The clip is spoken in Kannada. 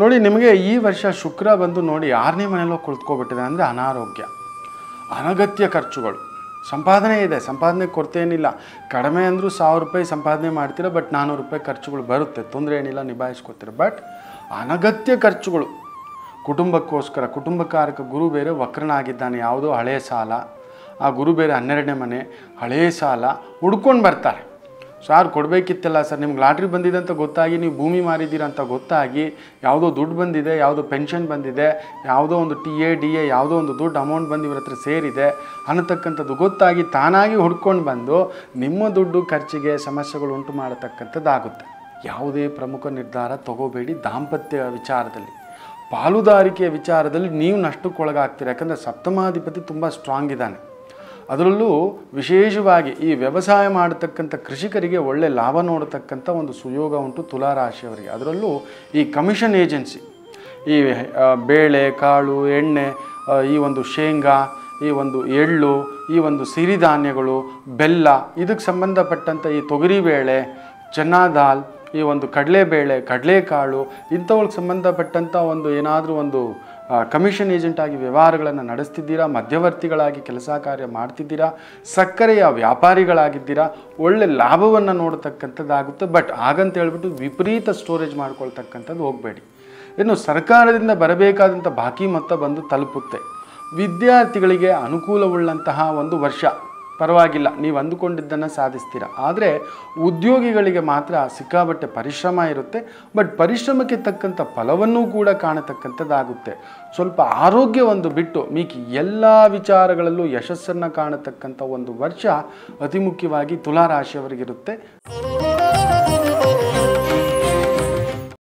ನೋಡಿ, ನಿಮಗೆ ಈ ವರ್ಷ ಶುಕ್ರ ಬಂದು ನೋಡಿ 6ನೇ ಮನೆಯಲ್ಲೋ ಕುಳಿತುಕೊಬಿಟ್ಟಿದೆ. ಅಂದರೆ ಅನಾರೋಗ್ಯ, ಅನಗತ್ಯ ಖರ್ಚುಗಳು. ಸಂಪಾದನೆ ಇದೆ, ಸಂಪಾದನೆ ಕೊರತೆ ಏನಿಲ್ಲ. ಕಡಿಮೆ ಅಂದರೂ 1000 ರೂಪಾಯಿ ಸಂಪಾದನೆ ಮಾಡ್ತೀರ, ಬಟ್ 400 ರೂಪಾಯಿ ಖರ್ಚುಗಳು ಬರುತ್ತೆ, ತೊಂದರೆ ಏನಿಲ್ಲ, ನಿಭಾಯಿಸ್ಕೊತೀರ. ಬಟ್ ಅನಗತ್ಯ ಖರ್ಚುಗಳು ಕುಟುಂಬಕ್ಕೋಸ್ಕರ. ಕುಟುಂಬಕಾರಕ ಗುರು ಬೇರೆ ವಕ್ರನಾಗಿದ್ದಾನೆ, ಯಾವುದೋ ಹಳೆಯ ಸಾಲ, ಆ ಗುರು ಬೇರೆ 12ನೇ ಮನೆ, ಹಳೆಯ ಸಾಲ ಹುಡ್ಕೊಂಡು ಬರ್ತಾರೆ. ಸಾರ್ ಕೊಡಬೇಕಿತ್ತಲ್ಲ ಸರ್, ನಿಮ್ಗೆ ಲಾಟ್ರಿ ಬಂದಿದೆ ಅಂತ ಗೊತ್ತಾಗಿ ನೀವು ಭೂಮಿ ಮಾರಿದ್ದೀರ ಅಂತ ಗೊತ್ತಾಗಿ, ಯಾವುದೋ ದುಡ್ಡು ಬಂದಿದೆ, ಯಾವುದೋ ಪೆನ್ಷನ್ ಬಂದಿದೆ, ಯಾವುದೋ ಒಂದು TA ಯಾವುದೋ ಒಂದು ದುಡ್ಡು ಅಮೌಂಟ್ ಬಂದು ಇವ್ರ ಹತ್ರ ಸೇರಿದೆ ಅನ್ನತಕ್ಕಂಥದ್ದು ಗೊತ್ತಾಗಿ ತಾನಾಗಿ ಹುಡ್ಕೊಂಡು ಬಂದು ನಿಮ್ಮ ದುಡ್ಡು ಖರ್ಚಿಗೆ ಸಮಸ್ಯೆಗಳು ಉಂಟು ಮಾಡತಕ್ಕಂಥದ್ದಾಗುತ್ತೆ. ಯಾವುದೇ ಪ್ರಮುಖ ನಿರ್ಧಾರ ತಗೋಬೇಡಿ. ದಾಂಪತ್ಯ ವಿಚಾರದಲ್ಲಿ, ಪಾಲುದಾರಿಕೆಯ ವಿಚಾರದಲ್ಲಿ ನೀವು ನಷ್ಟಕ್ಕೊಳಗಾಗ್ತೀರ. ಯಾಕಂದರೆ ಸಪ್ತಮಾಧಿಪತಿ ತುಂಬ ಸ್ಟ್ರಾಂಗ್ ಇದ್ದಾನೆ. ಅದರಲ್ಲೂ ವಿಶೇಷವಾಗಿ ಈ ವ್ಯವಸಾಯ ಮಾಡತಕ್ಕಂಥ ಕೃಷಿಕರಿಗೆ ಒಳ್ಳೆ ಲಾಭ ನೋಡತಕ್ಕಂಥ ಒಂದು ಸುಯೋಗ ಉಂಟು ತುಲಾರಾಶಿಯವರಿಗೆ. ಅದರಲ್ಲೂ ಈ ಕಮಿಷನ್ ಏಜೆನ್ಸಿ, ಈ ಬೇಳೆ ಕಾಳು ಎಣ್ಣೆ, ಈ ಒಂದು ಶೇಂಗಾ, ಈ ಒಂದು ಎಳ್ಳು, ಈ ಒಂದು ಸಿರಿಧಾನ್ಯಗಳು, ಬೆಲ್ಲ, ಇದಕ್ಕೆ ಸಂಬಂಧಪಟ್ಟಂಥ ಈ ತೊಗರಿಬೇಳೆ, ಚನಾ ದಾಲ್, ಈ ಒಂದು ಕಡಲೆಬೇಳೆ, ಕಡಲೆಕಾಳು, ಇಂಥವ್ರಿಗೆ ಸಂಬಂಧಪಟ್ಟಂಥ ಒಂದು ಏನಾದರೂ ಒಂದು ಕಮಿಷನ್ ಏಜೆಂಟಾಗಿ ವ್ಯವಹಾರಗಳನ್ನು ನಡೆಸ್ತಿದ್ದೀರಾ, ಮಧ್ಯವರ್ತಿಗಳಾಗಿ ಕೆಲಸ ಕಾರ್ಯ ಮಾಡ್ತಿದ್ದೀರಾ, ಸಕ್ಕರೆಯ ವ್ಯಾಪಾರಿಗಳಾಗಿದ್ದೀರಾ, ಒಳ್ಳೆ ಲಾಭವನ್ನು ನೋಡತಕ್ಕಂಥದ್ದಾಗುತ್ತೆ. ಬಟ್ ಹಾಗಂತ ಹೇಳ್ಬಿಟ್ಟು ವಿಪರೀತ ಸ್ಟೋರೇಜ್ ಮಾಡ್ಕೊಳ್ತಕ್ಕಂಥದ್ದು ಹೋಗಬೇಡಿ. ಇನ್ನು ಸರ್ಕಾರದಿಂದ ಬರಬೇಕಾದಂಥ ಬಾಕಿ ಮೊತ್ತ ಬಂದು ತಲುಪುತ್ತೆ. ವಿದ್ಯಾರ್ಥಿಗಳಿಗೆ ಅನುಕೂಲವುಳ್ಳಂತಹ ಒಂದು ವರ್ಷ, ಪರವಾಗಿಲ್ಲ, ನೀವು ಅಂದುಕೊಂಡಿದ್ದನ್ನು ಸಾಧಿಸ್ತೀರ. ಆದರೆ ಉದ್ಯೋಗಿಗಳಿಗೆ ಮಾತ್ರ ಸಿಕ್ಕಾಬಟ್ಟೆ ಪರಿಶ್ರಮ ಇರುತ್ತೆ. ಬಟ್ ಪರಿಶ್ರಮಕ್ಕೆ ತಕ್ಕಂಥ ಫಲವನ್ನೂ ಕೂಡ ಕಾಣತಕ್ಕಂಥದ್ದಾಗುತ್ತೆ. ಸ್ವಲ್ಪ ಆರೋಗ್ಯ ಒಂದು ಬಿಟ್ಟು ಮೀಕಿ ಎಲ್ಲ ವಿಚಾರಗಳಲ್ಲೂ ಯಶಸ್ಸನ್ನು ಕಾಣತಕ್ಕಂಥ ಒಂದು ವರ್ಷ ಅತಿ ಮುಖ್ಯವಾಗಿ ತುಲಾರಾಶಿಯವರಿಗಿರುತ್ತೆ.